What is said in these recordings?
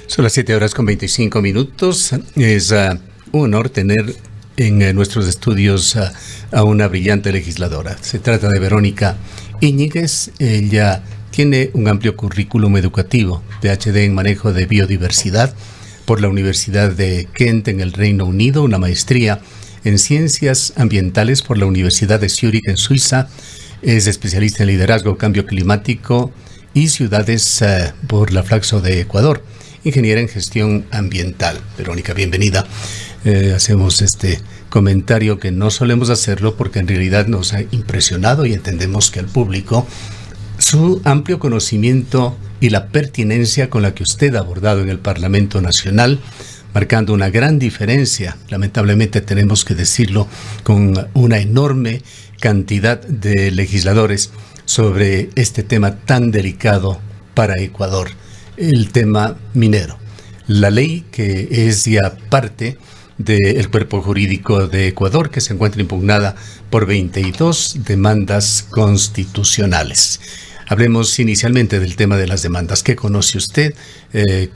Son las 7:25. Es un honor tener en nuestros estudios a una brillante legisladora. Se trata de Verónica Íñiguez. Ella tiene un amplio currículum educativo, PhD en manejo de biodiversidad por la Universidad de Kent en el Reino Unido, una maestría en ciencias ambientales por la Universidad de Zúrich en Suiza. Es especialista en liderazgo, cambio climático y ciudades por la Flaxo de Ecuador. Ingeniera en gestión ambiental. Verónica, bienvenida. Hacemos este comentario que no solemos hacerlo porque en realidad nos ha impresionado y entendemos que al público su amplio conocimiento y la pertinencia con la que usted ha abordado en el Parlamento Nacional, marcando una gran diferencia, lamentablemente tenemos que decirlo, con una enorme cantidad de legisladores sobre este tema tan delicado para Ecuador, el tema minero. La ley que es ya parte del cuerpo jurídico de Ecuador, que se encuentra impugnada por 22 demandas constitucionales. Hablemos inicialmente del tema de las demandas. ¿Qué conoce usted? ¿Qué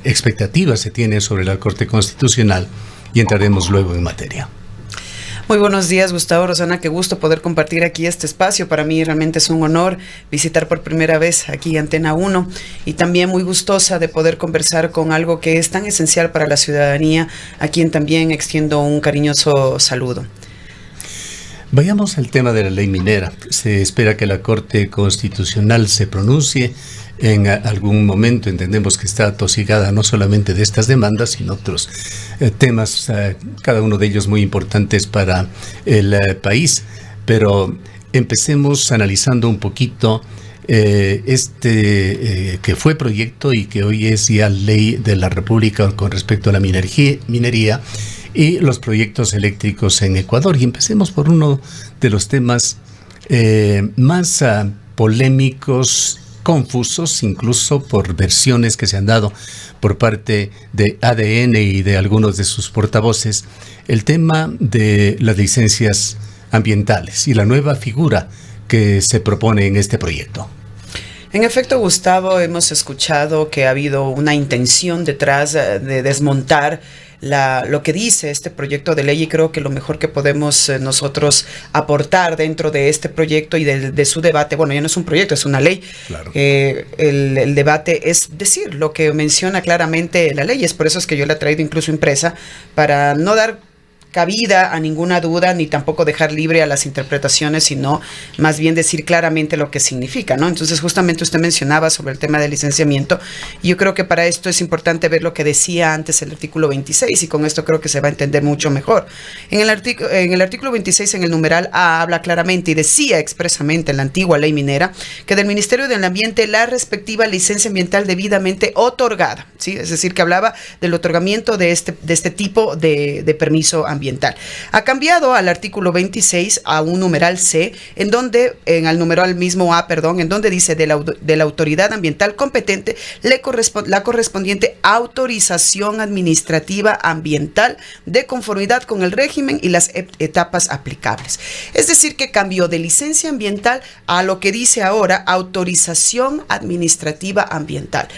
expectativas se tiene sobre la Corte Constitucional? Y entraremos luego en materia. Muy buenos días, Gustavo, Rosana, qué gusto poder compartir aquí este espacio. Para mí realmente es un honor visitar por primera vez aquí Antena 1 y también muy gustosa de poder conversar con algo que es tan esencial para la ciudadanía, a quien también extiendo un cariñoso saludo. Vayamos al tema de la ley minera. Se espera que la Corte Constitucional se pronuncie en algún momento. Entendemos que está atosigada no solamente de estas demandas, sino otros temas, cada uno de ellos muy importantes para el país. Pero empecemos analizando un poquito que fue proyecto y que hoy es ya ley de la República con respecto a la minería y los proyectos eléctricos en Ecuador. Y empecemos por uno de los temas más polémicos, confusos, incluso por versiones que se han dado por parte de ADN y de algunos de sus portavoces, el tema de las licencias ambientales y la nueva figura que se propone en este proyecto. En efecto, Gustavo, hemos escuchado que ha habido una intención detrás de desmontar lo que dice este proyecto de ley, y creo que lo mejor que podemos nosotros aportar dentro de este proyecto y de su debate, bueno, ya no es un proyecto, es una ley. Claro. El debate es decir lo que menciona claramente la ley. Es por eso es que yo la he traído incluso impresa, para no dar cabida a ninguna duda, ni tampoco dejar libre a las interpretaciones, sino más bien decir claramente lo que significa, ¿no? Entonces, justamente usted mencionaba sobre el tema del licenciamiento, y yo creo que para esto es importante ver lo que decía antes el artículo 26, y con esto creo que se va a entender mucho mejor. En el artículo 26, en el numeral A, habla claramente y decía expresamente en la antigua ley minera que del Ministerio del Ambiente la respectiva licencia ambiental debidamente otorgada, ¿sí? Es decir, que hablaba del otorgamiento de este tipo de permiso ambiental. Ha cambiado al artículo 26 a un numeral C, al numeral mismo A, en donde dice de la autoridad ambiental competente la correspondiente autorización administrativa ambiental de conformidad con el régimen y las etapas aplicables. Es decir, que cambió de licencia ambiental a lo que dice ahora autorización administrativa ambiental.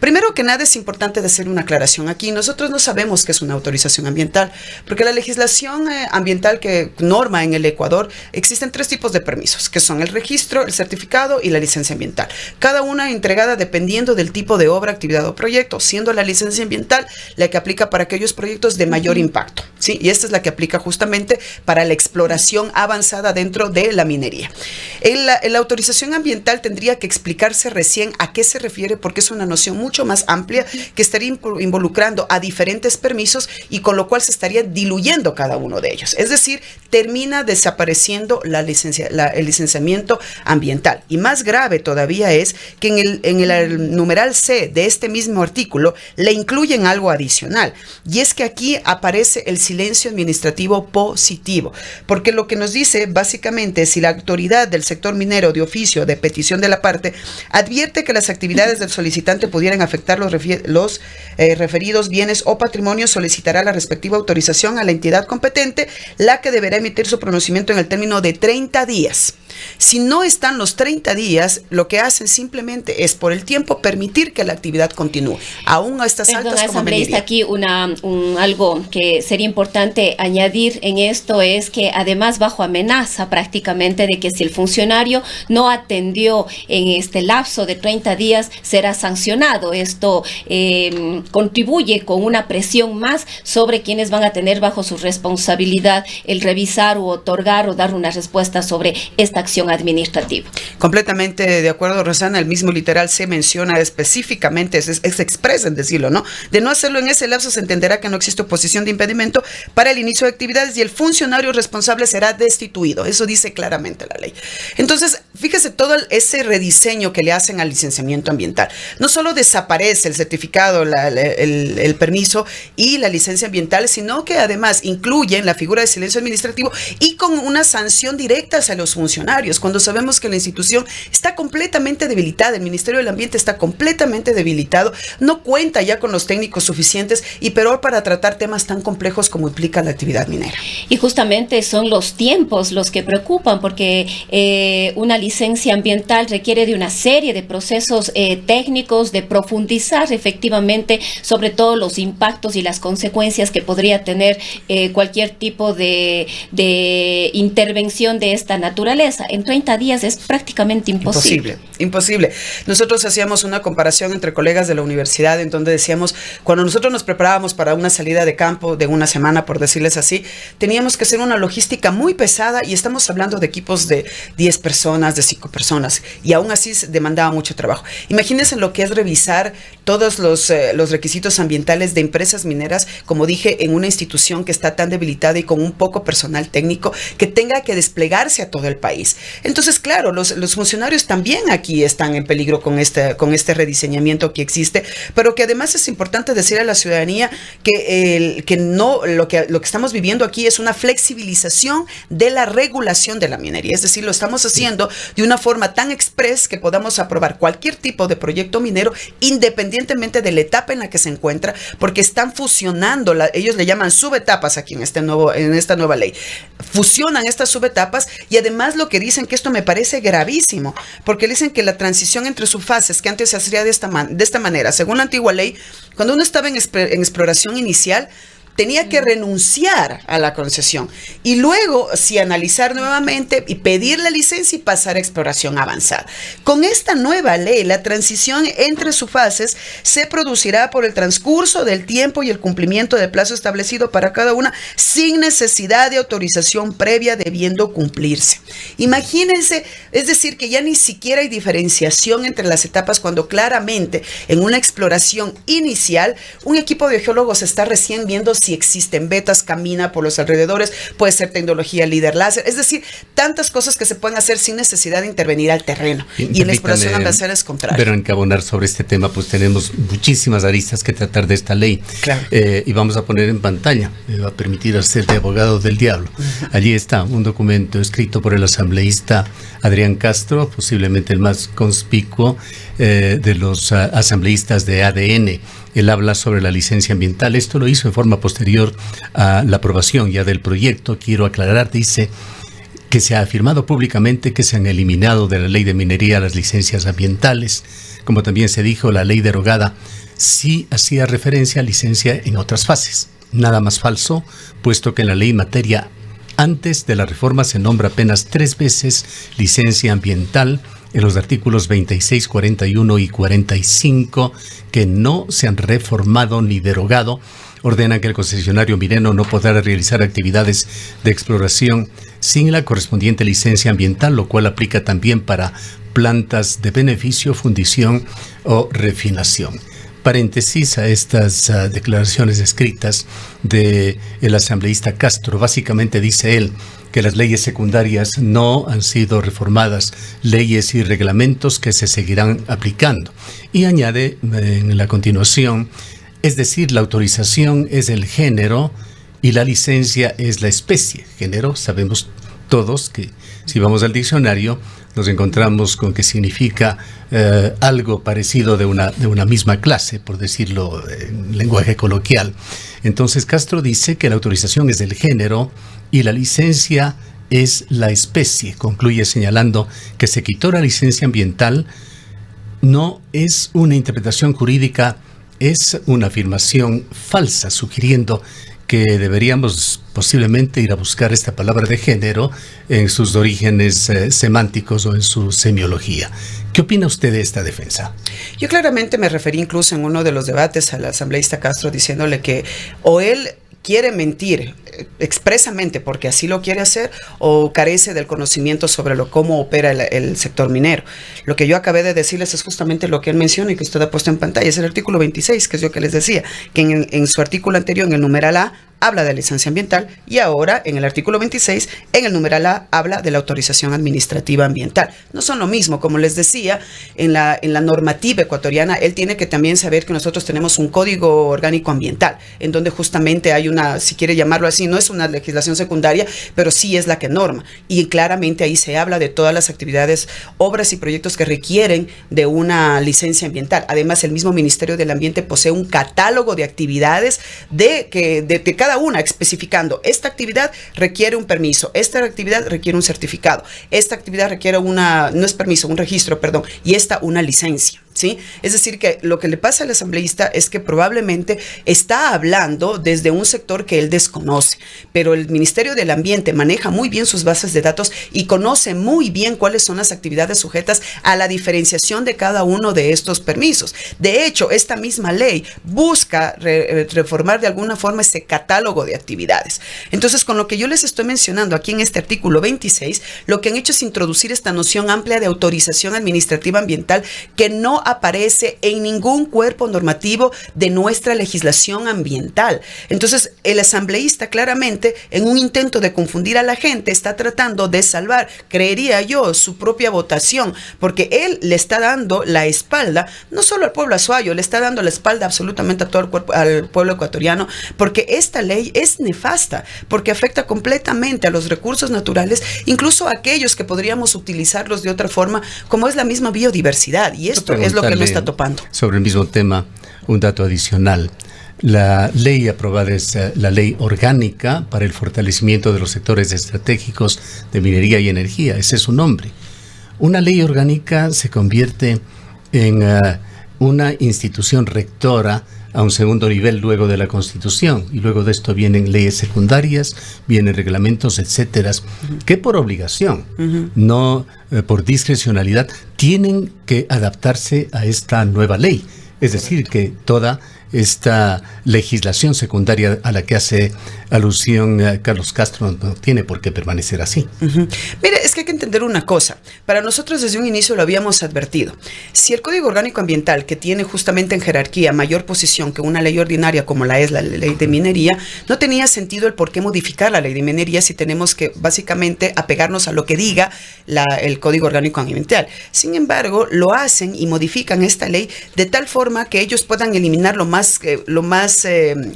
Primero que nada, es importante hacer una aclaración aquí. Nosotros no sabemos qué es una autorización ambiental, porque la legislación ambiental que norma en el Ecuador, existen tres tipos de permisos, que son el registro, el certificado y la licencia ambiental. Cada una entregada dependiendo del tipo de obra, actividad o proyecto, siendo la licencia ambiental la que aplica para aquellos proyectos de mayor impacto, ¿sí? Y esta es la que aplica justamente para la exploración avanzada dentro de la minería. La autorización ambiental tendría que explicarse recién a qué se refiere, porque es una noción mucho más amplia que estaría involucrando a diferentes permisos, y con lo cual se estaría diluyendo cada uno de ellos. Es decir, termina desapareciendo el licenciamiento ambiental. Y más grave todavía es que en el numeral C de este mismo artículo le incluyen algo adicional, y es que aquí aparece el silencio administrativo positivo, porque lo que nos dice básicamente es: si la autoridad del sector minero de oficio de petición de la parte advierte que las actividades del solicitante pudieran afectar los referidos bienes o patrimonios, solicitará la respectiva autorización a la entidad competente, la que deberá emitir su pronunciamiento en el término de 30 días. Si no están los 30 días, lo que hacen simplemente es por el tiempo permitir que la actividad continúe, aún a estas altas como asambleísta, aquí algo que sería importante añadir en esto es que además bajo amenaza prácticamente de que si el funcionario no atendió en este lapso de 30 días será sancionado. Esto contribuye con una presión más sobre quienes van a tener bajo su responsabilidad el revisar u otorgar o dar una respuesta sobre esta acción administrativa. Completamente de acuerdo, Rosana. El mismo literal se menciona específicamente, es expresa en decirlo, ¿no? De no hacerlo en ese lapso se entenderá que no existe oposición de impedimento para el inicio de actividades y el funcionario responsable será destituido. Eso dice claramente la ley. Entonces, fíjese todo ese rediseño que le hacen al licenciamiento ambiental. No solo desaparece el certificado, el permiso y la licencia ambiental, sino que además incluyen la figura de silencio administrativo y con una sanción directa hacia los funcionarios, cuando sabemos que la institución está completamente debilitada, el Ministerio del Ambiente está completamente debilitado, no cuenta ya con los técnicos suficientes y peor para tratar temas tan complejos como implica la actividad minera. Y justamente son los tiempos los que preocupan, porque una licencia ambiental requiere de una serie de procesos técnicos, de profundizar efectivamente sobre todo los impactos y las consecuencias que podría tener cualquier tipo de intervención de esta naturaleza. En 30 días es prácticamente imposible. Imposible. Nosotros hacíamos una comparación entre colegas de la universidad en donde decíamos, cuando nosotros nos preparábamos para una salida de campo de una semana, por decirles así, teníamos que hacer una logística muy pesada y estamos hablando de equipos de 10 personas, de 5 personas y aún así demandaba mucho trabajo. Imagínense lo que es revisar todos los requisitos ambientales de empresas mineras, como dije, en una institución que está tan debilitada y con un poco personal técnico que tenga que desplegarse a todo el país. Entonces, claro, los funcionarios también aquí están en peligro con este rediseñamiento que existe, pero que además es importante decir a la ciudadanía que lo que estamos viviendo aquí es una flexibilización de la regulación de la minería, es decir, lo estamos haciendo de una forma tan express que podamos aprobar cualquier tipo de proyecto minero independientemente de la etapa en la que se encuentra, porque están fusionando, ellos le llaman subetapas aquí en esta nueva ley, fusionan estas subetapas y además lo que dicen, que esto me parece gravísimo, porque dicen que la transición entre subfases que antes se hacía de esta manera, según la antigua ley, cuando uno estaba en exploración inicial, tenía que renunciar a la concesión y luego sí analizar nuevamente y pedir la licencia y pasar a exploración avanzada. Con esta nueva ley, la transición entre subfases se producirá por el transcurso del tiempo y el cumplimiento del plazo establecido para cada una sin necesidad de autorización previa debiendo cumplirse. Imagínense, es decir, que ya ni siquiera hay diferenciación entre las etapas cuando claramente en una exploración inicial un equipo de geólogos está recién viendo si existen vetas, camina por los alrededores, puede ser tecnología líder láser, es decir, tantas cosas que se pueden hacer sin necesidad de intervenir al terreno. Y en la exploración ambiental es contrario. Pero encabonar sobre este tema, pues tenemos muchísimas aristas que tratar de esta ley. Claro. Y vamos a poner en pantalla, me va a permitir hacer de abogado del diablo. Allí está un documento escrito por el asambleísta Adrián Castro, posiblemente el más conspicuo de los asambleístas de ADN. Él habla sobre la licencia ambiental. Esto lo hizo en forma posterior a la aprobación ya del proyecto. Quiero aclarar, dice que se ha afirmado públicamente que se han eliminado de la ley de minería las licencias ambientales. Como también se dijo, la ley derogada sí hacía referencia a licencia en otras fases. Nada más falso, puesto que en la ley materia antes de la reforma se nombra apenas 3 veces licencia ambiental en los artículos 26, 41 y 45, que no se han reformado ni derogado, ordenan que el concesionario minero no podrá realizar actividades de exploración sin la correspondiente licencia ambiental, lo cual aplica también para plantas de beneficio, fundición o refinación. Paréntesis a estas declaraciones escritas del asambleísta Castro. Básicamente dice él que las leyes secundarias no han sido reformadas, leyes y reglamentos que se seguirán aplicando. Y añade en la continuación, es decir, la autorización es el género y la licencia es la especie. Género, sabemos todos que si vamos al diccionario nos encontramos con que significa algo parecido de una misma clase, por decirlo en lenguaje coloquial. Entonces Castro dice que la autorización es del género y la licencia es la especie. Concluye señalando que se quitó la licencia ambiental. No es una interpretación jurídica, es una afirmación falsa, sugiriendo que deberíamos posiblemente ir a buscar esta palabra de género en sus orígenes semánticos o en su semiología. ¿Qué opina usted de esta defensa? Yo claramente me referí incluso en uno de los debates al asambleísta Castro diciéndole que o él quiere mentir expresamente porque así lo quiere hacer o carece del conocimiento sobre cómo opera el sector minero. Lo que yo acabé de decirles es justamente lo que él menciona y que usted ha puesto en pantalla, es el artículo 26, que es lo que les decía, que en su artículo anterior, en el numeral A, habla de licencia ambiental y ahora en el artículo 26, en el numeral A, habla de la autorización administrativa ambiental. No son lo mismo, como les decía, en la normativa ecuatoriana, él tiene que también saber que nosotros tenemos un código orgánico ambiental, en donde justamente hay una, si quiere llamarlo así, no es una legislación secundaria, pero sí es la que norma. Y claramente ahí se habla de todas las actividades, obras y proyectos que requieren de una licencia ambiental. Además, el mismo Ministerio del Ambiente posee un catálogo de actividades de cada una, especificando, esta actividad requiere un permiso, esta actividad requiere un certificado, esta actividad requiere no es permiso, un registro, perdón, y esta una licencia. ¿Sí? Es decir, que lo que le pasa al asambleísta es que probablemente está hablando desde un sector que él desconoce, pero el Ministerio del Ambiente maneja muy bien sus bases de datos y conoce muy bien cuáles son las actividades sujetas a la diferenciación de cada uno de estos permisos. De hecho, esta misma ley busca reformar de alguna forma ese catálogo de actividades. Entonces, con lo que yo les estoy mencionando aquí en este artículo 26, lo que han hecho es introducir esta noción amplia de autorización administrativa ambiental que no aparece en ningún cuerpo normativo de nuestra legislación ambiental. Entonces, el asambleísta claramente, en un intento de confundir a la gente, está tratando de salvar, creería yo, su propia votación, porque él le está dando la espalda, no solo al pueblo azuayo, le está dando la espalda absolutamente a todo al pueblo ecuatoriano, porque esta ley es nefasta, porque afecta completamente a los recursos naturales, incluso a aquellos que podríamos utilizarlos de otra forma, como es la misma biodiversidad, y esto es lo que no está topando. Sobre el mismo tema, un dato adicional. La ley aprobada es la Ley Orgánica para el Fortalecimiento de los Sectores Estratégicos de Minería y Energía. Ese es su nombre. Una ley orgánica se convierte en una institución rectora a un segundo nivel luego de la Constitución, y luego de esto vienen leyes secundarias, vienen reglamentos, etcétera, que por obligación, no por discrecionalidad, tienen que adaptarse a esta nueva ley. Es decir, que toda esta legislación secundaria a la que hace alusión Carlos Castro no tiene por qué permanecer así. Mire, es que hay que entender una cosa. Para nosotros desde un inicio lo habíamos advertido. Si el Código Orgánico Ambiental, que tiene justamente en jerarquía mayor posición que una ley ordinaria como la es la ley de minería, no tenía sentido el por qué modificar la ley de minería si tenemos que básicamente apegarnos a lo que diga el Código Orgánico Ambiental. Sin embargo, lo hacen y modifican esta ley de tal forma que ellos puedan eliminar lo más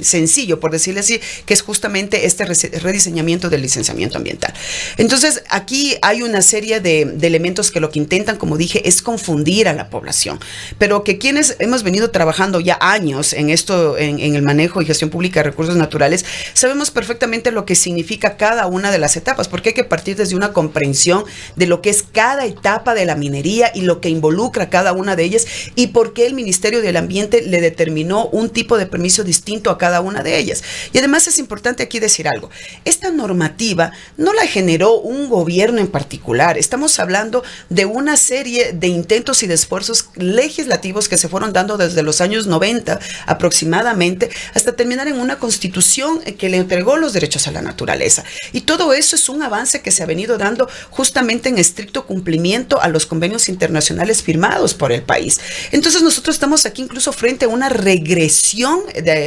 sencillo, por decirle así, que es justamente este rediseñamiento del licenciamiento ambiental. Entonces, aquí hay una serie de elementos que lo que intentan, como dije, es confundir a la población. Pero que quienes hemos venido trabajando ya años en esto, en el manejo y gestión pública de recursos naturales, sabemos perfectamente lo que significa cada una de las etapas, porque hay que partir desde una comprensión de lo que es cada etapa de la minería y lo que involucra cada una de ellas y por qué el Ministerio del Ambiente le determinó un tipo de permiso distinto a cada una de ellas. Y además es importante aquí decir algo. Esta normativa no la generó un gobierno en particular. Estamos hablando de una serie de intentos y de esfuerzos legislativos que se fueron dando desde los años 90 aproximadamente hasta terminar en una constitución que le entregó los derechos a la naturaleza. Y todo eso es un avance que se ha venido dando justamente en estricto cumplimiento a los convenios internacionales firmados por el país. Entonces nosotros estamos aquí incluso frente a una regresión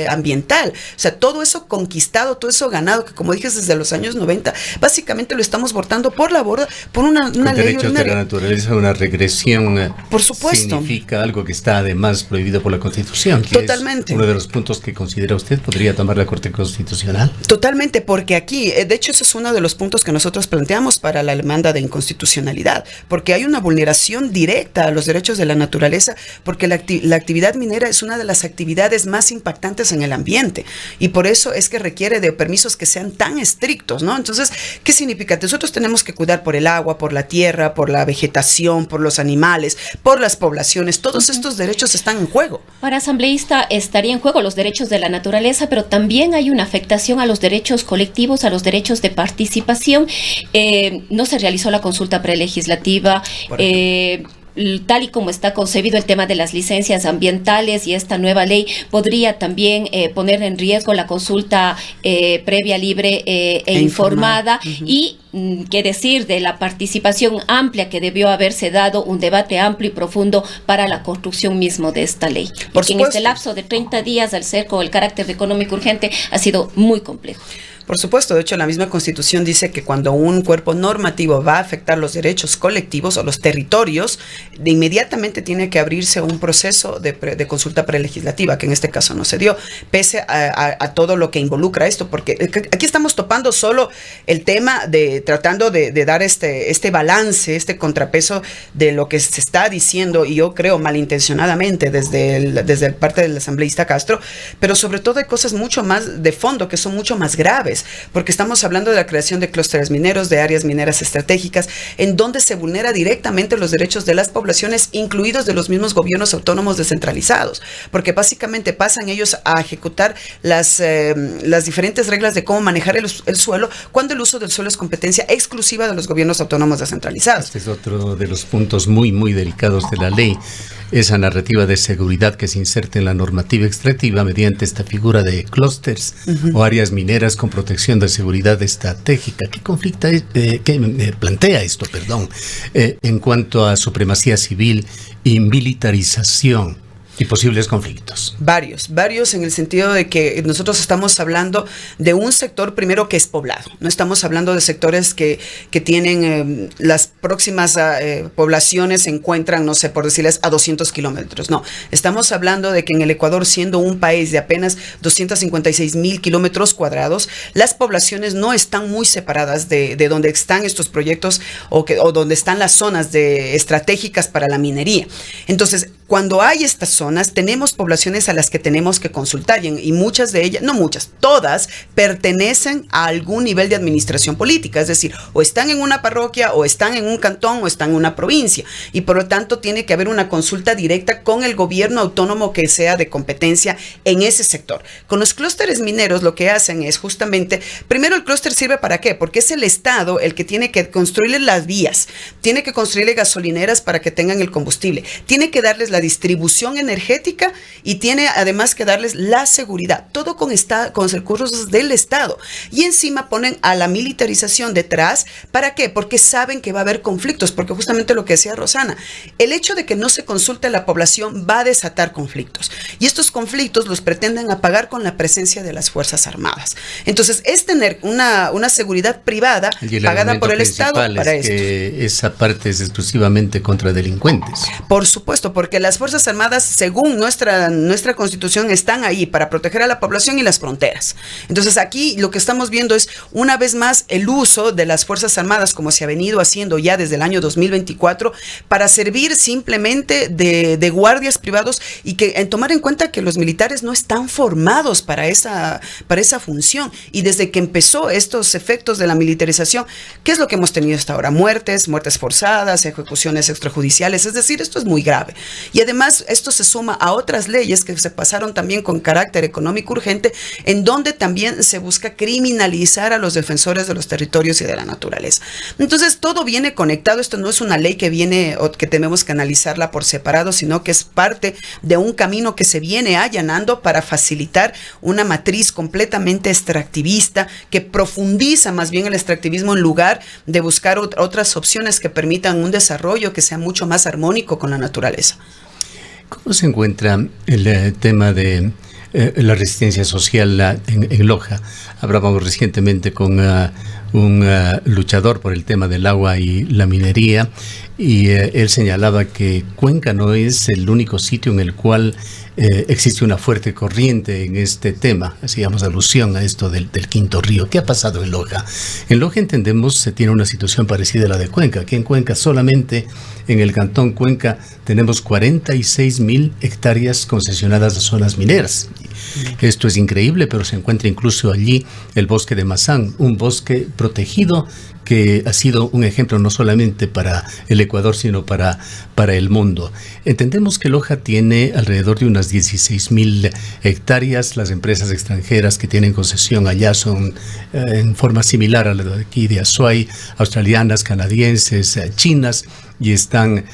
ambiental. O sea, todo eso conquistado, todo eso ganado, que como dije desde los años 90, básicamente lo estamos botando por la borda por una ley ordinaria. De la naturaleza, una regresión, por supuesto, significa algo que está además prohibido por la Constitución. Totalmente. Es uno de los puntos que considera usted podría tomar la Corte Constitucional. Totalmente, porque aquí, de hecho, ese es uno de los puntos que nosotros planteamos para la demanda de inconstitucionalidad, porque hay una vulneración directa a los derechos de la naturaleza, porque la actividad minera es una de las actividades actividades más impactantes en el ambiente. Y por eso es que requiere de permisos que sean tan estrictos, ¿no? Entonces, ¿qué significa? Nosotros tenemos que cuidar por el agua, por la tierra, por la vegetación, por los animales, por las poblaciones. Todos estos derechos están en juego. Para asambleísta estaría en juego los derechos de la naturaleza, pero también hay una afectación a los derechos colectivos, a los derechos de participación. No se realizó la consulta prelegislativa. Tal y como está concebido el tema de las licencias ambientales, y esta nueva ley podría también poner en riesgo la consulta previa, libre e informada. Y qué decir de la participación amplia que debió haberse dado, un debate amplio y profundo para la construcción mismo de esta ley. Porque en este lapso de 30 días, al ser con el carácter económico urgente, ha sido muy complejo. Por supuesto, de hecho la misma Constitución dice que cuando un cuerpo normativo va a afectar los derechos colectivos o los territorios, de inmediatamente tiene que abrirse un proceso de consulta prelegislativa, que en este caso no se dio, pese a todo lo que involucra esto, porque aquí estamos topando solo el tema de tratando de dar este balance, este contrapeso de lo que se está diciendo, y yo creo malintencionadamente desde parte del asambleísta Castro, pero sobre todo hay cosas mucho más de fondo que son mucho más graves, porque estamos hablando de la creación de clústeres mineros, de áreas mineras estratégicas, en donde se vulnera directamente los derechos de las poblaciones, incluidos de los mismos gobiernos autónomos descentralizados, porque básicamente pasan ellos a ejecutar las diferentes reglas de cómo manejar el suelo, cuando el uso del suelo es competencia exclusiva de los gobiernos autónomos descentralizados. Este es otro de los puntos muy, muy delicados de la ley, esa narrativa de seguridad que se inserta en la normativa extractiva mediante esta figura de clústeres o áreas mineras con protección de seguridad estratégica. ¿Qué conflicto plantea esto, en cuanto a supremacía civil y militarización y posibles conflictos? Varios en el sentido de que nosotros estamos hablando de un sector primero que es poblado. No estamos hablando de sectores que tienen las próximas poblaciones se encuentran, no sé, por decirles, a 200 kilómetros. No, estamos hablando de que en el Ecuador, siendo un país de apenas 256,000 kilómetros cuadrados, las poblaciones no están muy separadas de donde están estos proyectos o donde están las zonas estratégicas para la minería. Entonces, cuando hay estas zonas, tenemos poblaciones a las que tenemos que consultar, y muchas de ellas, no muchas, todas pertenecen a algún nivel de administración política, es decir, o están en una parroquia, o están en un cantón, o están en una provincia, y por lo tanto tiene que haber una consulta directa con el gobierno autónomo que sea de competencia en ese sector. Con los clústeres mineros lo que hacen es justamente, primero el clúster sirve ¿para qué? Porque es el Estado el que tiene que construirle las vías, tiene que construirle gasolineras para que tengan el combustible, tiene que darles la distribución energética, y tiene además que darles la seguridad, todo con recursos del Estado, y encima ponen a la militarización detrás. ¿Para qué? Porque saben que va a haber conflictos, porque justamente lo que decía Rosana, el hecho de que no se consulte a la población va a desatar conflictos, y estos conflictos los pretenden apagar con la presencia de las Fuerzas Armadas. Entonces es tener una seguridad privada pagada por el Estado para esto. Que esa parte es exclusivamente contra delincuentes. Por supuesto, porque las Fuerzas Armadas, según nuestra Constitución, están ahí para proteger a la población y las fronteras. Entonces aquí lo que estamos viendo es una vez más el uso de las Fuerzas Armadas, como se ha venido haciendo ya desde el año 2024, para servir simplemente de guardias privados, y que tomar en cuenta que los militares no están formados para esa función. Y desde que empezó estos efectos de la militarización, ¿qué es lo que hemos tenido hasta ahora? Muertes forzadas, ejecuciones extrajudiciales. Es decir, esto es muy grave. Y además esto se suma a otras leyes que se pasaron también con carácter económico urgente, en donde también se busca criminalizar a los defensores de los territorios y de la naturaleza. Entonces todo viene conectado. Esto no es una ley que viene o que tenemos que analizarla por separado, sino que es parte de un camino que se viene allanando para facilitar una matriz completamente extractivista, que profundiza más bien el extractivismo en lugar de buscar otras opciones que permitan un desarrollo que sea mucho más armónico con la naturaleza. ¿Cómo se encuentra el tema de la resistencia social en Loja? Hablábamos recientemente con un luchador por el tema del agua y la minería, y él señalaba que Cuenca no es el único sitio en el cual existe una fuerte corriente en este tema. Hacíamos alusión a esto del quinto río. ¿Qué ha pasado en Loja? En Loja entendemos se tiene una situación parecida a la de Cuenca. Aquí en Cuenca solamente en el cantón Cuenca tenemos 46,000 hectáreas concesionadas a zonas mineras. Esto es increíble, pero se encuentra incluso allí el bosque de Mazán, un bosque protegido que ha sido un ejemplo no solamente para el Ecuador, sino para el mundo. Entendemos que Loja tiene alrededor de unas 16,000 hectáreas. Las empresas extranjeras que tienen concesión allá son en forma similar a la de aquí de Azuay, australianas, canadienses, chinas, y están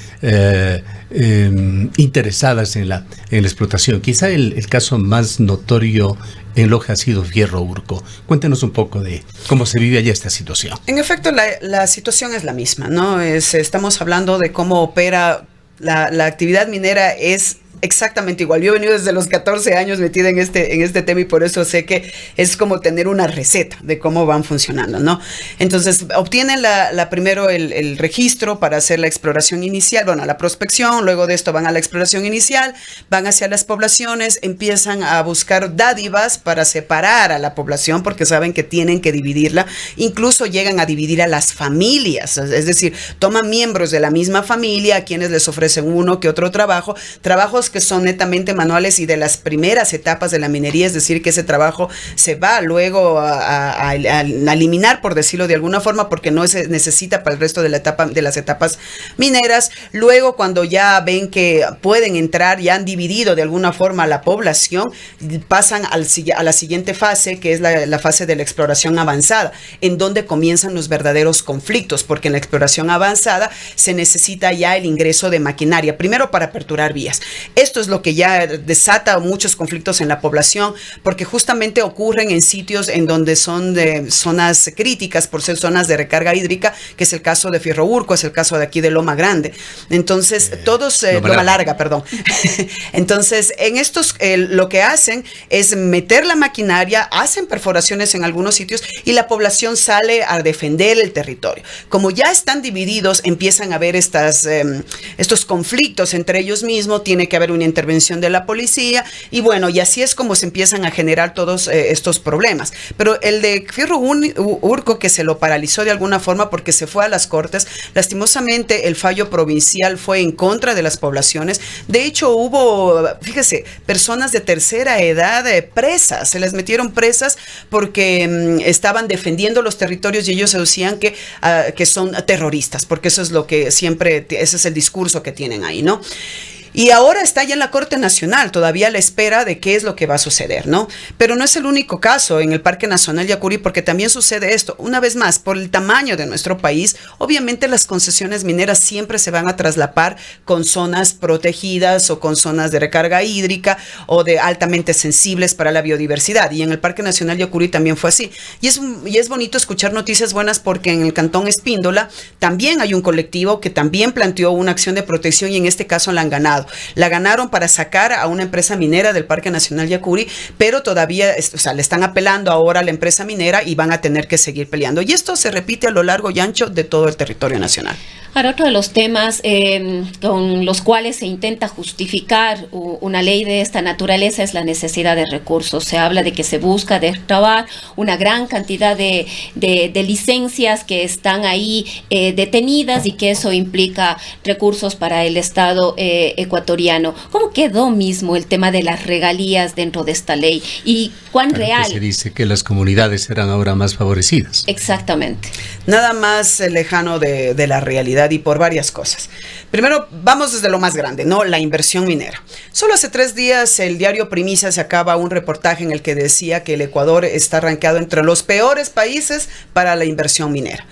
interesadas en la explotación. Quizá el caso más notorio en Loja ha sido Fierro Urco. Cuéntenos un poco de cómo se vive allá esta situación. En efecto, la situación es la misma, ¿no? Estamos hablando de cómo opera la actividad minera, es exactamente igual. Yo he venido desde los 14 años metida en este tema y por eso sé que es como tener una receta de cómo van funcionando, ¿no? Entonces, obtienen primero el registro para hacer la exploración inicial, bueno, la prospección, luego de esto van a la exploración inicial, van hacia las poblaciones, empiezan a buscar dádivas para separar a la población porque saben que tienen que dividirla, incluso llegan a dividir a las familias, es decir, toman miembros de la misma familia a quienes les ofrecen uno que otro trabajos que son netamente manuales y de las primeras etapas de la minería, es decir, que ese trabajo se va luego a eliminar, por decirlo de alguna forma, porque no se necesita para el resto de las etapas mineras. Luego, cuando ya ven que pueden entrar, ya han dividido de alguna forma a la población, pasan a la siguiente fase, que es la fase de la exploración avanzada, en donde comienzan los verdaderos conflictos, porque en la exploración avanzada se necesita ya el ingreso de maquinaria, primero para aperturar vías. Esto es lo que ya desata muchos conflictos en la población, porque justamente ocurren en sitios en donde son de zonas críticas por ser zonas de recarga hídrica, que es el caso de Fierro Urco, es el caso de aquí de Loma Grande. Entonces, Loma Larga, perdón. Entonces, en estos lo que hacen es meter la maquinaria, hacen perforaciones en algunos sitios y la población sale a defender el territorio. Como ya están divididos, empiezan a haber estos conflictos entre ellos mismos, tiene que haber una intervención de la policía y bueno, y así es como se empiezan a generar todos estos problemas. Pero el de Fierro Urco, que se lo paralizó de alguna forma porque se fue a las cortes, lastimosamente el fallo provincial fue en contra de las poblaciones. De hecho, hubo, fíjese, personas de tercera edad presas, se les metieron presas porque estaban defendiendo los territorios y ellos decían que son terroristas, porque eso es lo que siempre, ese es el discurso que tienen ahí, ¿no? Y ahora está ya en la Corte Nacional, todavía a la espera de qué es lo que va a suceder, ¿no? Pero no es el único caso en el Parque Nacional Yacuri, porque también sucede esto. Una vez más, por el tamaño de nuestro país, obviamente las concesiones mineras siempre se van a traslapar con zonas protegidas o con zonas de recarga hídrica o de altamente sensibles para la biodiversidad. Y en el Parque Nacional Yacuri también fue así. Y es bonito escuchar noticias buenas porque en el Cantón Espíndola también hay un colectivo que también planteó una acción de protección y en este caso la han ganado. La ganaron para sacar a una empresa minera del Parque Nacional Yacuri, pero todavía, le están apelando ahora a la empresa minera y van a tener que seguir peleando. Y esto se repite a lo largo y ancho de todo el territorio nacional. Ahora, otro de los temas con los cuales se intenta justificar una ley de esta naturaleza es la necesidad de recursos. Se habla de que se busca destrabar una gran cantidad de licencias que están ahí detenidas y que eso implica recursos para el Estado ecuatoriano. ¿Cómo quedó mismo el tema de las regalías dentro de esta ley? ¿Y cuán real? Se dice que las comunidades serán ahora más favorecidas. Exactamente. Nada más lejano de la realidad y por varias cosas. Primero, vamos desde lo más grande, ¿no? La inversión minera. Solo hace 3 días el diario Primicia sacaba un reportaje en el que decía que el Ecuador está rankeado entre los peores países para la inversión minera.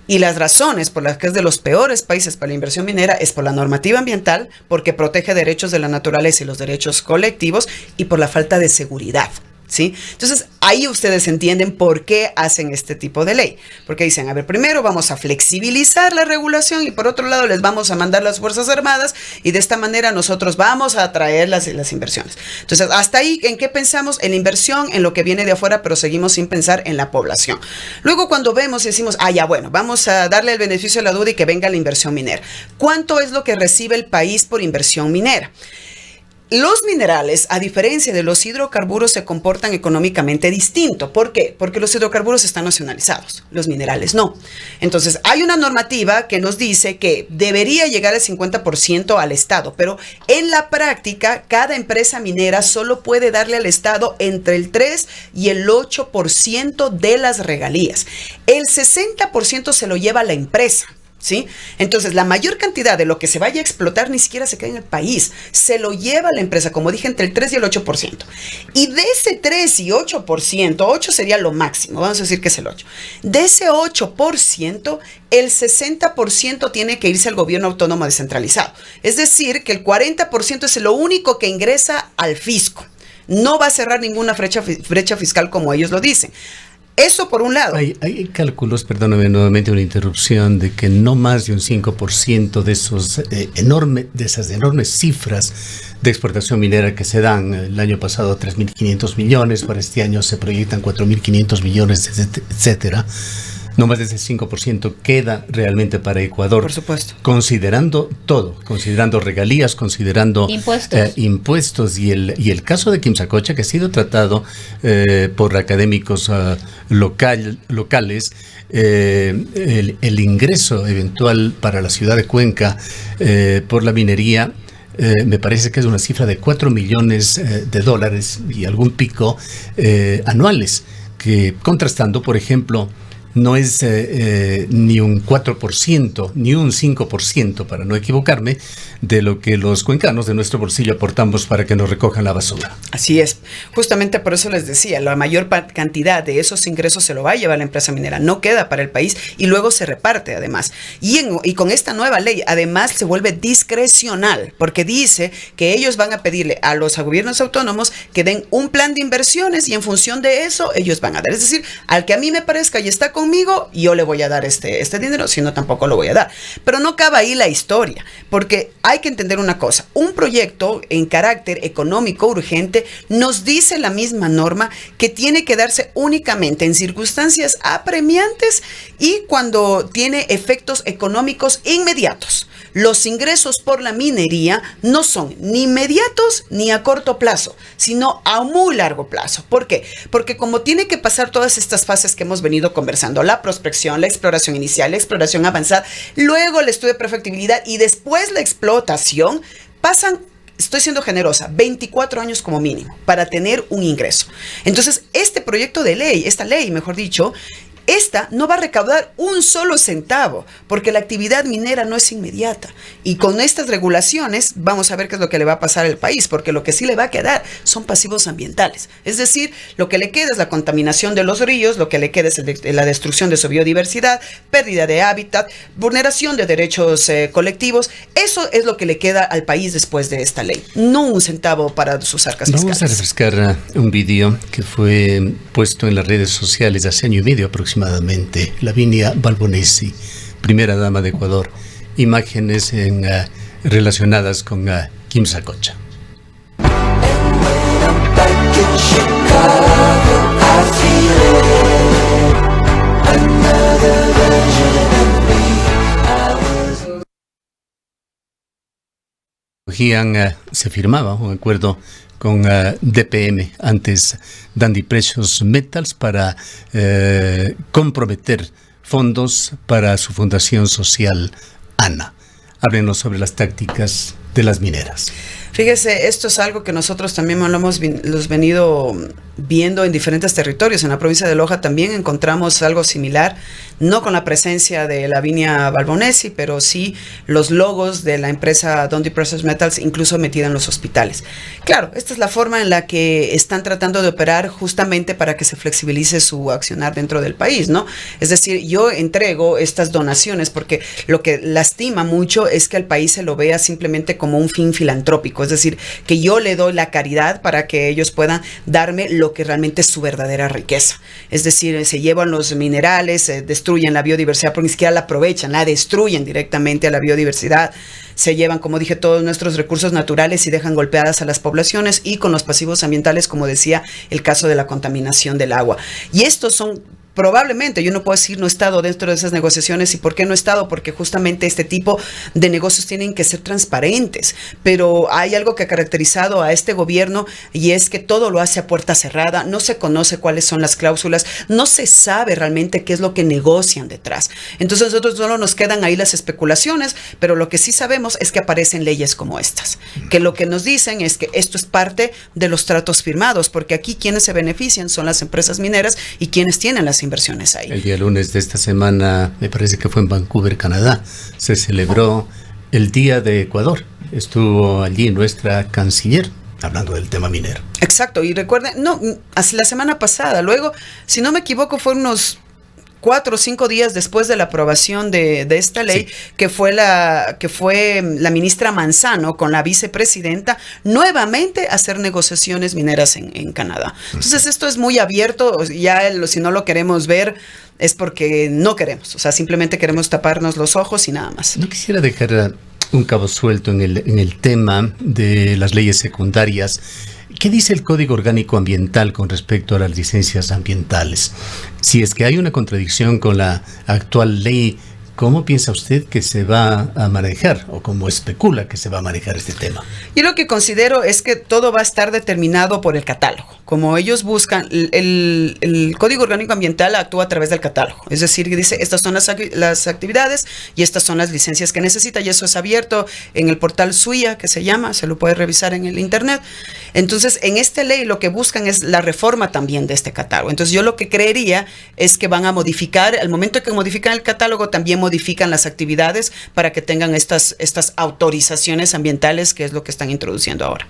Y las razones por las que es de los peores países para la inversión minera es por la normativa ambiental, porque protege derechos de la naturaleza y los derechos colectivos, y por la falta de seguridad. ¿sí? Entonces, ahí ustedes entienden por qué hacen este tipo de ley. Porque dicen, a ver, primero vamos a flexibilizar la regulación y por otro lado les vamos a mandar las Fuerzas Armadas y de esta manera nosotros vamos a atraer las inversiones. Entonces, hasta ahí, ¿en qué pensamos? En la inversión, en lo que viene de afuera, pero seguimos sin pensar en la población. Luego, cuando vemos y decimos, ya bueno, vamos a darle el beneficio de la duda y que venga la inversión minera. ¿Cuánto es lo que recibe el país por inversión minera? Los minerales, a diferencia de los hidrocarburos, se comportan económicamente distinto. ¿Por qué? Porque los hidrocarburos están nacionalizados, los minerales no. Entonces, hay una normativa que nos dice que debería llegar al 50% al Estado, pero en la práctica, cada empresa minera solo puede darle al Estado entre el 3 y el 8% de las regalías. El 60% se lo lleva la empresa. ¿Sí? Entonces, la mayor cantidad de lo que se vaya a explotar ni siquiera se queda en el país. Se lo lleva la empresa, como dije, entre el 3 y el 8%. Y de ese 3 y 8%, 8 sería lo máximo, vamos a decir que es el 8. De ese 8%, el 60% tiene que irse al gobierno autónomo descentralizado. Es decir, que el 40% es lo único que ingresa al fisco. No va a cerrar ninguna brecha fiscal como ellos lo dicen. Eso por un lado. Hay cálculos, perdóname nuevamente una interrupción, de que no más de un 5% de esas enormes cifras de exportación minera que se dan. El año pasado 3.500 millones, para este año se proyectan 4.500 millones, etcétera. No más de ese 5% queda realmente para Ecuador. Por supuesto. Considerando todo, considerando regalías, considerando impuestos y el caso de Quimsacocha, que ha sido tratado por académicos locales, el ingreso eventual para la ciudad de Cuenca por la minería, me parece que es una cifra de 4 millones de dólares y algún pico anuales, que contrastando, por ejemplo, no es ni un 4%, ni un 5%, para no equivocarme, de lo que los cuencanos de nuestro bolsillo aportamos para que nos recojan la basura. Así es. Justamente por eso les decía, la mayor cantidad de esos ingresos se lo va a llevar la empresa minera, no queda para el país y luego se reparte además. Y con esta nueva ley, además se vuelve discrecional, porque dice que ellos van a pedirle a los gobiernos autónomos que den un plan de inversiones y en función de eso ellos van a dar. Es decir, al que a mí me parezca y está conmigo, yo le voy a dar este dinero, si no tampoco lo voy a dar. Pero no acaba ahí la historia, porque hay que entender una cosa, un proyecto en carácter económico urgente nos dice la misma norma que tiene que darse únicamente en circunstancias apremiantes y cuando tiene efectos económicos inmediatos. Los ingresos por la minería no son ni inmediatos ni a corto plazo, sino a muy largo plazo. ¿Por qué? Porque como tiene que pasar todas estas fases que hemos venido conversando, la prospección, la exploración inicial, la exploración avanzada, luego el estudio de prefectibilidad y después la explotación, pasan, estoy siendo generosa, 24 años como mínimo para tener un ingreso. Entonces, este proyecto de ley, esta ley, mejor dicho, esta no va a recaudar un solo centavo, porque la actividad minera no es inmediata. Y con estas regulaciones vamos a ver qué es lo que le va a pasar al país, porque lo que sí le va a quedar son pasivos ambientales. Es decir, lo que le queda es la contaminación de los ríos, lo que le queda es la destrucción de su biodiversidad, pérdida de hábitat, vulneración de derechos colectivos. Eso es lo que le queda al país después de esta ley. No un centavo para sus arcas fiscales. Vamos a refrescar un video que fue puesto en las redes sociales hace año y medio aproximadamente. Lavinia Balbonesi, primera dama de Ecuador. Imágenes relacionadas con Quimsacocha. Se firmaba un acuerdo con DPM, antes Dundee Precious Metals, para comprometer fondos para su fundación social ANA. Háblenos sobre las tácticas de las mineras. Fíjese, esto es algo que nosotros también lo hemos venido viendo en diferentes territorios. En la provincia de Loja también encontramos algo similar, no con la presencia de Lavinia Balbonesi, pero sí los logos de la empresa Dundee Precious Metals, incluso metida en los hospitales. Claro, esta es la forma en la que están tratando de operar justamente para que se flexibilice su accionar dentro del país, ¿no? Es decir, yo entrego estas donaciones porque lo que lastima mucho es que al país se lo vea simplemente como un fin filantrópico. es decir, que yo le doy la caridad para que ellos puedan darme lo que realmente es su verdadera riqueza. Es decir, se llevan los minerales, destruyen la biodiversidad, porque ni siquiera la aprovechan, la destruyen directamente a la biodiversidad. Se llevan, como dije, todos nuestros recursos naturales y dejan golpeadas a las poblaciones, y con los pasivos ambientales, como decía, el caso de la contaminación del agua. Y estos son... Probablemente, yo no puedo decir no he estado dentro de esas negociaciones. ¿Y por qué no he estado? Porque justamente este tipo de negocios tienen que ser transparentes, pero hay algo que ha caracterizado a este gobierno, y es que todo lo hace a puerta cerrada, no se conoce cuáles son las cláusulas, no se sabe realmente qué es lo que negocian detrás. Entonces nosotros solo nos quedan ahí las especulaciones, pero lo que sí sabemos es que aparecen leyes como estas, que lo que nos dicen es que esto es parte de los tratos firmados, porque aquí quienes se benefician son las empresas mineras y quienes tienen las inversiones ahí. El día lunes de esta semana, me parece que fue en Vancouver, Canadá, se celebró el Día de Ecuador. Estuvo allí nuestra canciller hablando del tema minero. Exacto, y recuerden, no, la semana pasada, luego, si no me equivoco, fue unos 4 o 5 días después de la aprobación de esta ley, sí, que fue la ministra Manzano con la vicepresidenta nuevamente a hacer negociaciones mineras en Canadá. Entonces esto es muy abierto, ya si no lo queremos ver es porque no queremos, o sea, simplemente queremos taparnos los ojos y nada más. No quisiera dejar un cabo suelto en el tema de las leyes secundarias. ¿Qué dice el Código Orgánico Ambiental con respecto a las licencias ambientales? Si es que hay una contradicción con la actual ley, ¿cómo piensa usted que se va a manejar, o cómo especula que se va a manejar este tema? Yo lo que considero es que todo va a estar determinado por el catálogo. Como ellos buscan, el Código Orgánico Ambiental actúa a través del catálogo. Es decir, dice, estas son las actividades y estas son las licencias que necesita, y eso es abierto en el portal SUIA, que se llama, se lo puede revisar en el internet. Entonces, en esta ley lo que buscan es la reforma también de este catálogo. Entonces, yo lo que creería es que van a modificar, al momento que modifican el catálogo, también modifican las actividades para que tengan estas autorizaciones ambientales, que es lo que están introduciendo ahora.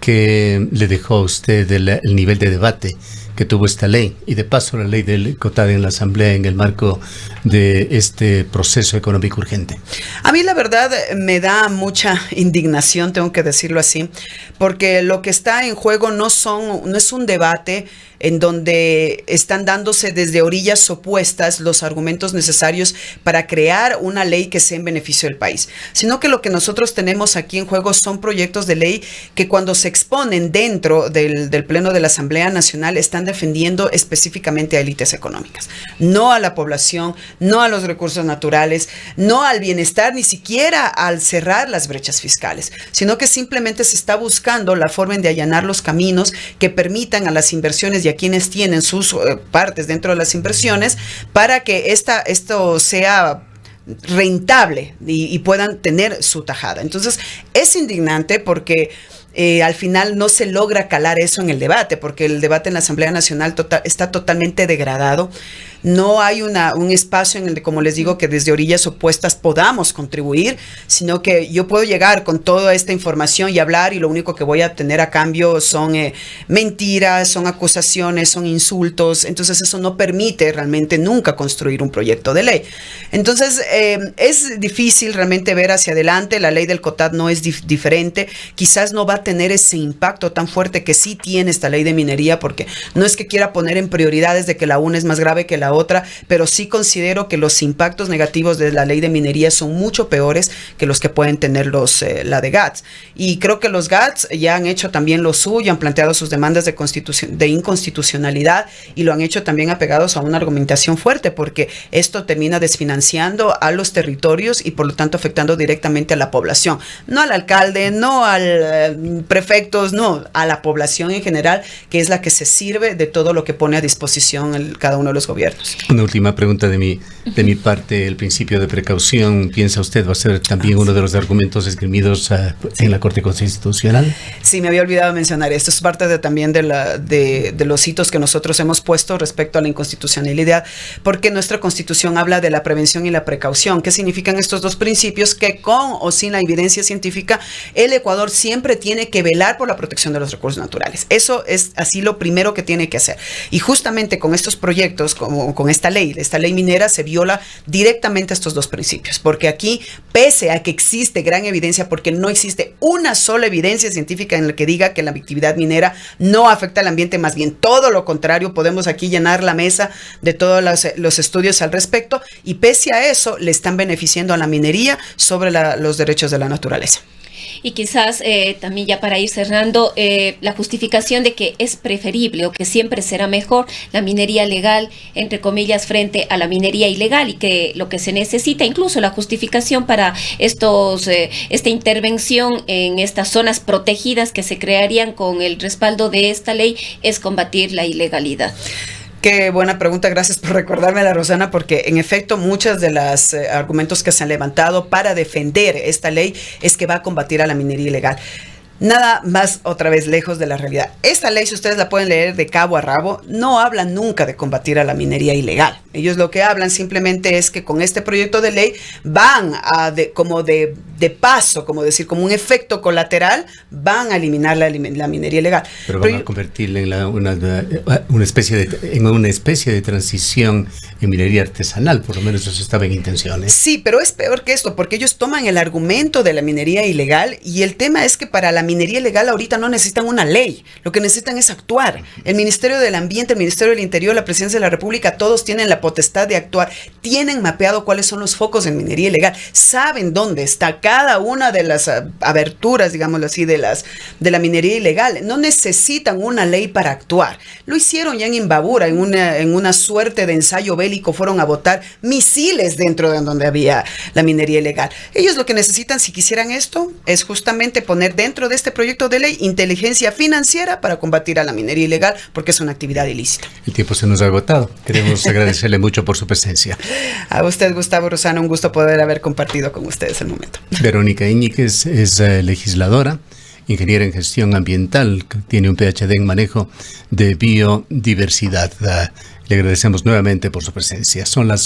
¿Qué le dejó a usted el nivel de debate que tuvo esta ley, y de paso la ley del COTAD en la Asamblea en el marco de este proceso económico urgente? A mí la verdad me da mucha indignación, tengo que decirlo así, porque lo que está en juego no es un debate en donde están dándose desde orillas opuestas los argumentos necesarios para crear una ley que sea en beneficio del país, sino que lo que nosotros tenemos aquí en juego son proyectos de ley que, cuando se exponen dentro del Pleno de la Asamblea Nacional, están defendiendo específicamente a élites económicas, no a la población, no a los recursos naturales, no al bienestar, ni siquiera al cerrar las brechas fiscales, sino que simplemente se está buscando la forma de allanar los caminos que permitan a las inversiones y a quienes tienen sus partes dentro de las inversiones, para que esto sea rentable y puedan tener su tajada. Entonces es indignante porque al final no se logra calar eso en el debate, porque el debate en la Asamblea Nacional está totalmente degradado. No hay un espacio en el que, como les digo, que desde orillas opuestas podamos contribuir, sino que yo puedo llegar con toda esta información y hablar, y lo único que voy a obtener a cambio son mentiras, son acusaciones, son insultos. Entonces eso no permite realmente nunca construir un proyecto de ley. Entonces es difícil realmente ver hacia adelante. La ley del COTAD no es diferente, quizás no va a tener ese impacto tan fuerte que sí tiene esta ley de minería, porque no es que quiera poner en prioridades de que la una es más grave que la otra, pero sí considero que los impactos negativos de la ley de minería son mucho peores que los que pueden tener la de GATS. Y creo que los GATS ya han hecho también lo suyo, han planteado sus demandas de inconstitucionalidad, y lo han hecho también apegados a una argumentación fuerte, porque esto termina desfinanciando a los territorios y por lo tanto afectando directamente a la población, no al alcalde, no al prefectos, no, a la población en general, que es la que se sirve de todo lo que pone a disposición cada uno de los gobiernos. Una última pregunta de mi parte. El principio de precaución, ¿piensa usted va a ser también uno de los argumentos esgrimidos en la Corte Constitucional? Sí, me había olvidado mencionar esto. Es parte también de los hitos que nosotros hemos puesto respecto a la inconstitucionalidad, porque nuestra Constitución habla de la prevención y la precaución. ¿Qué significan estos dos principios? Que con o sin la evidencia científica, el Ecuador siempre tiene que velar por la protección de los recursos naturales. Eso es así lo primero que tiene que hacer. Y justamente con estos proyectos, como con esta ley minera, se viola directamente estos dos principios, porque aquí, pese a que existe gran evidencia, porque no existe una sola evidencia científica en la que diga que la actividad minera no afecta al ambiente, más bien todo lo contrario, podemos aquí llenar la mesa de todos los estudios al respecto, y pese a eso le están beneficiando a la minería sobre los derechos de la naturaleza. Y quizás también ya para ir cerrando, la justificación de que es preferible o que siempre será mejor la minería legal, entre comillas, frente a la minería ilegal, y que lo que se necesita, incluso la justificación para esta intervención en estas zonas protegidas que se crearían con el respaldo de esta ley, es combatir la ilegalidad. Qué buena pregunta, gracias por recordármela, Rosana, porque en efecto muchos de los argumentos que se han levantado para defender esta ley es que va a combatir a la minería ilegal. Nada más, otra vez, lejos de la realidad. Esta ley, si ustedes la pueden leer de cabo a rabo, no habla nunca de combatir a la minería ilegal. Ellos lo que hablan simplemente es que con este proyecto de ley van a, como de paso, como decir, como un efecto colateral, van a eliminar la minería ilegal. Pero van a convertirla en una especie de transición en minería artesanal, por lo menos eso estaba en intenciones. Sí, pero es peor que esto, porque ellos toman el argumento de la minería ilegal, y el tema es que para la minería ilegal ahorita no necesitan una ley, lo que necesitan es actuar. El Ministerio del Ambiente, el Ministerio del Interior, la Presidencia de la República, todos tienen la potestad de actuar, tienen mapeado cuáles son los focos en minería ilegal, saben dónde está cada una de las aberturas, digámoslo así, de la minería ilegal. No necesitan una ley para actuar. Lo hicieron ya en Imbabura, en una suerte de ensayo bélico, fueron a botar misiles dentro de donde había la minería ilegal. Ellos lo que necesitan, si quisieran esto, es justamente poner dentro de este proyecto de ley inteligencia financiera para combatir a la minería ilegal, porque es una actividad ilícita. El tiempo se nos ha agotado. Queremos agradecerle mucho por su presencia. A usted, Gustavo, Rosana, un gusto poder haber compartido con ustedes el momento. Verónica Íñiguez es legisladora, ingeniera en gestión ambiental, tiene un PhD en manejo de biodiversidad. Le agradecemos nuevamente por su presencia. Son las